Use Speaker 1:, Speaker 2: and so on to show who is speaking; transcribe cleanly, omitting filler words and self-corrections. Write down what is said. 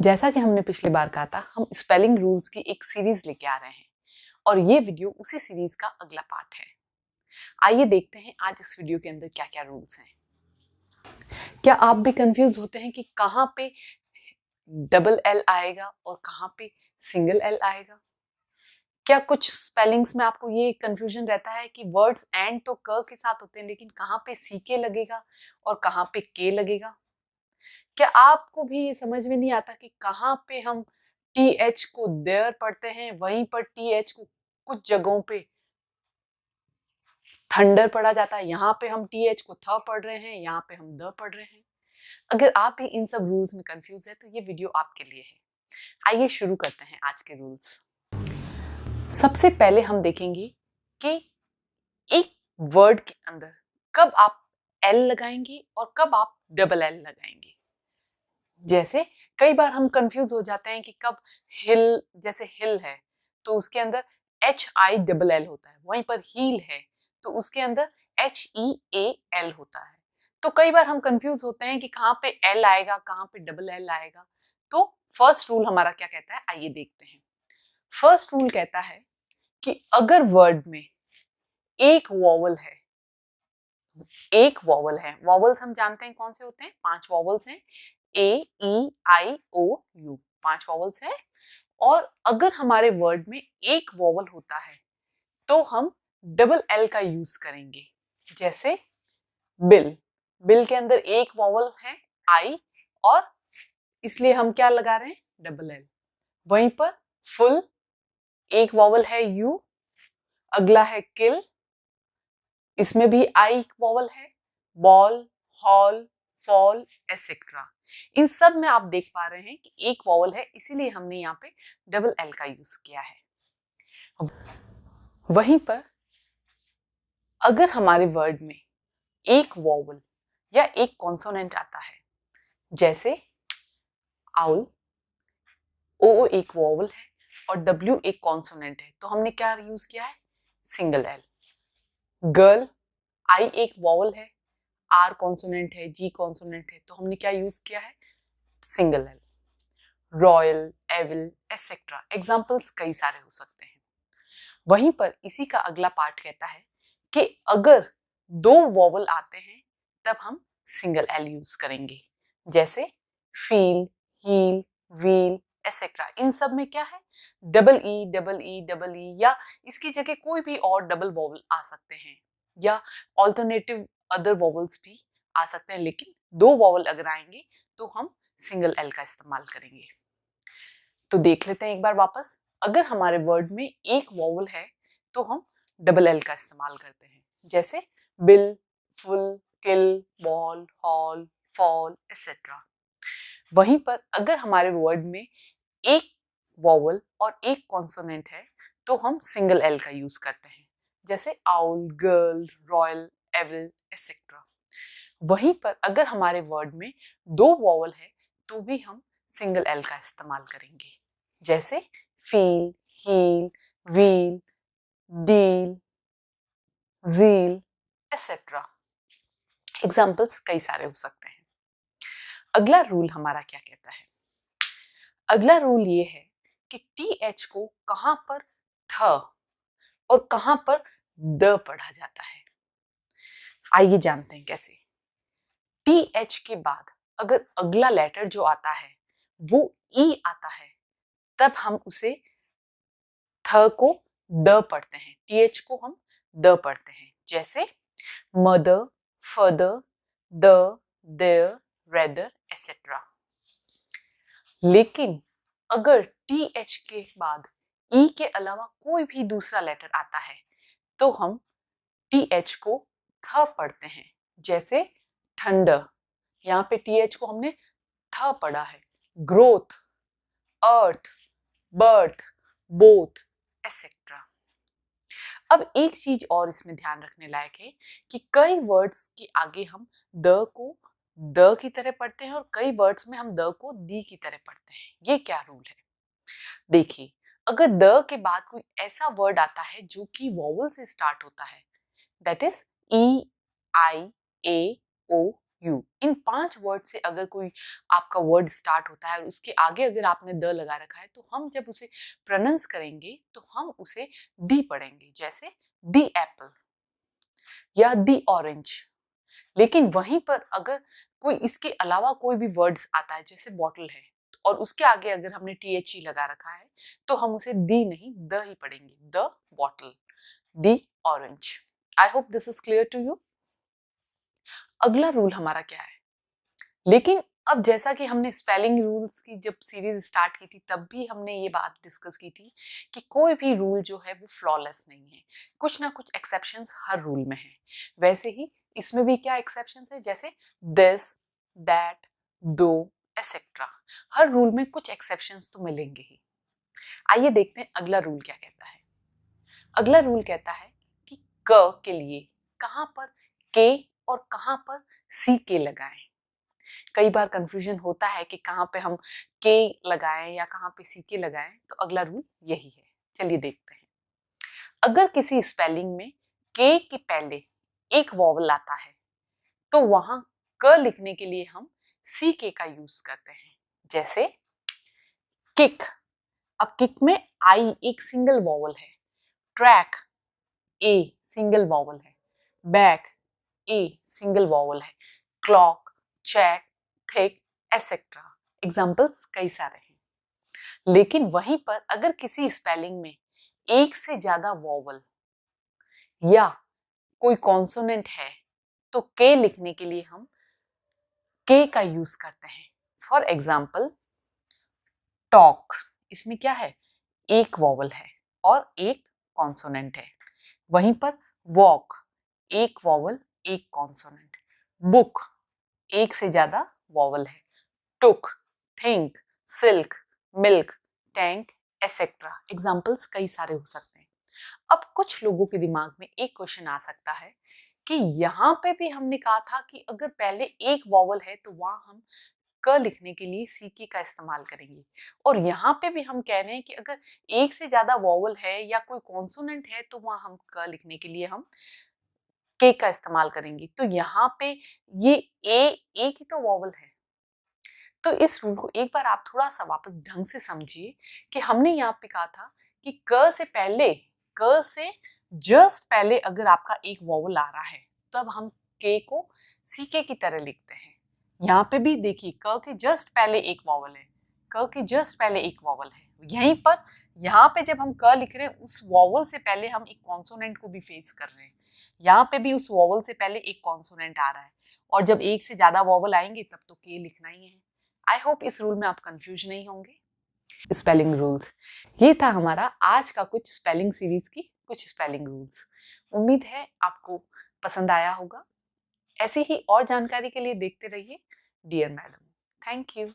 Speaker 1: जैसा कि हमने पिछली बार कहा था, हम स्पेलिंग रूल्स की एक सीरीज लेके आ रहे हैं और ये वीडियो उसी सीरीज का अगला पार्ट है। आइए देखते हैं आज इस वीडियो के अंदर क्या क्या रूल्स हैं। क्या आप भी कंफ्यूज होते हैं कि कहाँ पे डबल एल आएगा और कहाँ पे सिंगल एल आएगा? क्या कुछ स्पेलिंग्स में आपको ये कंफ्यूजन रहता है कि वर्ड्स एंड तो क के साथ होते हैं लेकिन कहाँ पे सी के लगेगा और कहाँ पे के लगेगा? क्या आपको भी ये समझ में नहीं आता कि कहाँ पे हम टी एच को देयर पढ़ते हैं, वहीं पर टी एच को कुछ जगहों पे थंडर पढ़ा जाता है, यहाँ पे हम टी एच को थ पढ़ रहे हैं, यहाँ पे हम द पढ़ रहे हैं। अगर आप भी इन सब रूल्स में कंफ्यूज है तो ये वीडियो आपके लिए है। आइए शुरू करते हैं आज के रूल्स। सबसे पहले हम देखेंगे कि एक वर्ड के अंदर कब आप एल लगाएंगे और कब आप डबल एल लगाएंगे। जैसे कई बार हम कंफ्यूज हो जाते हैं कि कब हिल, जैसे हिल है तो उसके अंदर HILL होता है, वहीं पर हील है तो उसके अंदर HEAL होता है। तो कई बार हम कंफ्यूज होते हैं कि कहाँ पे एल आएगा, कहाँ पे डबल एल आएगा। तो फर्स्ट रूल हमारा क्या कहता है, आइए देखते हैं। फर्स्ट रूल कहता है कि अगर वर्ड में एक वॉवल है, वॉवल्स हम जानते हैं कौन से होते हैं, 5 वॉवल्स हैं, AEIOU, 5 वॉवल्स है। और अगर हमारे वर्ड में एक वॉवल होता है तो हम डबल एल का यूज करेंगे। जैसे बिल के अंदर एक वॉवल है आई और इसलिए हम क्या लगा रहे हैं, डबल एल। वहीं पर फुल एक वॉवल है यू, अगला है किल, इसमें भी आई वॉवल है, बॉल, हॉल, फॉल, एसेट्रा। इन सब में आप देख पा रहे हैं कि एक वॉवल है, इसीलिए हमने यहाँ पे डबल एल का यूज किया है। वहीं पर अगर हमारे वर्ड में एक वॉवल या एक कॉन्सोनेंट आता है, जैसे आउल, ओ एक वॉवल है और डब्ल्यू एक कॉन्सोनेंट है, तो हमने क्या यूज किया है, सिंगल एल। गर्ल, आई एक वॉवल है, आर कॉन्सोनेंट है, जी कॉन्सोनेंट है, तो हमने क्या यूज किया है, single L. Royal, evil, etcetera, examples कई सारे हो सकते हैं। वहीं पर इसी का अगला पार्ट कहता है कि अगर दो वॉवल आते हैं तब हम सिंगल एल यूज करेंगे। जैसे फील, हील, व्हील, एसेट्रा, इन सब में क्या है, डबल ई या इसकी जगह कोई भी और डबल वॉवल आ सकते हैं या ऑल्टरनेटिव अदर वॉवल्स भी आ सकते हैं, लेकिन दो वॉवल अगर आएंगे तो हम सिंगल एल का इस्तेमाल करेंगे। तो देख लेते हैं एक बार वापस। अगर हमारे वर्ड में एक वॉवल है तो हम डबल एल का इस्तेमाल करते हैं। जैसे बिल, फुल, किल, बॉल, हॉल, फॉल, एसेट्रा। वहीं पर अगर हमारे वर्ड में एक वॉवल और एक कॉन्सोनेंट है तो हम सिंगल एल का यूज करते हैं। जैसे owl, girl, royal, evil, etcetera. वहीं पर अगर हमारे वर्ड में दो वॉवल है तो भी हम सिंगल एल का इस्तेमाल करेंगे। जैसे फील, हील, व्हील, डील, जील, एसेट्रा। एग्जाम्पल्स कई सारे हो सकते हैं। अगला रूल हमारा क्या कहता है, अगला रूल ये है कि टी एच को कहां पर थ और कहां पर द पढ़ा जाता है। आइए जानते हैं कैसे। टी एच के बाद अगर अगला लेटर जो आता है वो ई आता है तब हम उसे थ को द पढ़ते हैं, टी एच को हम द पढ़ते हैं। जैसे mother, further, the, there, rather, etcetera. लेकिन अगर टी एच के बाद ई के अलावा कोई भी दूसरा लेटर आता है तो हम टी एच को थ पढ़ते हैं। जैसे ठंडर, यहाँ पे टी एच को हमने थ पढ़ा है। ग्रोथ, अर्थ, बर्थ, बोथ, एसेट्रा। अब एक चीज और इसमें ध्यान रखने लायक है कि कई वर्ड्स के आगे हम द को द की तरह पढ़ते हैं और कई वर्ड्स में हम द को दी की तरह पढ़ते हैं। ये क्या रूल है, देखिए अगर द के बाद कोई ऐसा वर्ड आता है जो कि वॉवल से स्टार्ट होता है, that is E, I, A, O, U. इन 5 वर्ड से अगर कोई आपका वर्ड स्टार्ट होता है और उसके आगे अगर आपने द लगा रखा है तो हम जब उसे प्रोनाउंस करेंगे तो हम उसे दी पढ़ेंगे, जैसे दी एप्पल या दी ऑरेंज। लेकिन वहीं पर अगर कोई इसके अलावा कोई भी वर्ड्स आता है, जैसे बॉटल है और उसके आगे अगर हमने THE लगा रखा है तो हम उसे दी नहीं द ही पढ़ेंगे, the bottle, the orange. I hope this is clear to you. अगला रूल हमारा क्या है, लेकिन अब जैसा कि हमने स्पेलिंग रूल्स की जब सीरीज स्टार्ट की थी तब भी हमने ये बात डिस्कस की थी कि कोई भी रूल जो है वो फ्लॉलेस नहीं है, कुछ ना कुछ एक्सेप्शंस हर रूल में है। वैसे ही इसमें भी क्या एक्सेप्शंस है, जैसे दिस, दैट, दो, एसेट्रा। हर रूल में कुछ एक्सेप्शंस तो मिलेंगे ही। आइए देखते हैं अगला रूल क्या कहता है। अगला रूल कहता है कि क के लिए कहां पर के और कहां पर सी के लगाएं। कई बार कंफ्यूजन होता है कि कहां पे हम के लगाएं या कहां पे सी के लगाएं, तो अगला रूल यही है। चलिए देखते हैं। अगर किसी स्पेलिंग में के पहले एक वॉवल आता है तो वहां क लिखने के लिए हम सी के का यूज करते हैं, जैसे किक। अब किक में आई एक सिंगल वॉवल है, ट्रैक ए सिंगल वॉवल है, बैक ए सिंगल वॉवल है, clock, check, thick, etcetera. Examples कई सारे हैं। लेकिन वहीं पर अगर किसी स्पेलिंग में एक से ज्यादा वॉवल या कोई कॉन्सोनेंट है तो के लिखने के लिए हम के का यूज करते हैं। फॉर एग्जाम्पल टॉक, इसमें क्या है, एक वॉवल है और एक कॉन्सोनेंट है। वहीं पर वॉक, एक वॉवल एक कॉन्सोनेंट। बुक, एक से ज्यादा वॉवल है। Took, think, silk, milk, tank, etcetera. Examples कई सारे हो सकते हैं। अब कुछ लोगों के दिमाग में एक क्वेश्चन आ सकता है कि यहाँ पे भी हमने कहा था कि अगर पहले एक वॉवल है तो वहां हम क लिखने के लिए सीके का इस्तेमाल करेंगे, और यहाँ पे भी हम कह रहे हैं कि अगर एक से ज्यादा वॉवल है या कोई कॉन्सोनेंट है तो वहां हम क लिखने के लिए हम के का इस्तेमाल करेंगे। तो यहाँ पे ये ए एक ही तो वॉवल है। तो इस रूल को एक बार आप थोड़ा सा वापस ढंग से समझिए कि हमने यहाँ पे कहा था कि क से पहले, क से जस्ट पहले अगर आपका एक वॉवल आ रहा है तब हम के को सीके की तरह लिखते हैं। यहाँ पे भी देखिए क के जस्ट पहले एक वॉवल है, क के जस्ट पहले एक वॉवल है। यहीं पर यहाँ पे जब हम क लिख रहे हैं उस वॉवल से पहले हम एक कॉन्सोनेंट को भी फेस कर रहे हैं। यहाँ पे भी उस वॉवल से पहले एक कॉन्सोनेंट आ रहा है और जब एक से ज्यादा वॉवल आएंगे तब तो के लिखना ही है। आई होप इस रूल में आप कंफ्यूज नहीं होंगे। स्पेलिंग रूल्स, ये था हमारा आज का कुछ स्पेलिंग सीरीज की कुछ स्पेलिंग रूल्स। उम्मीद है आपको पसंद आया होगा। ऐसी ही और जानकारी के लिए देखते रहिए डियर मैडम। Thank you.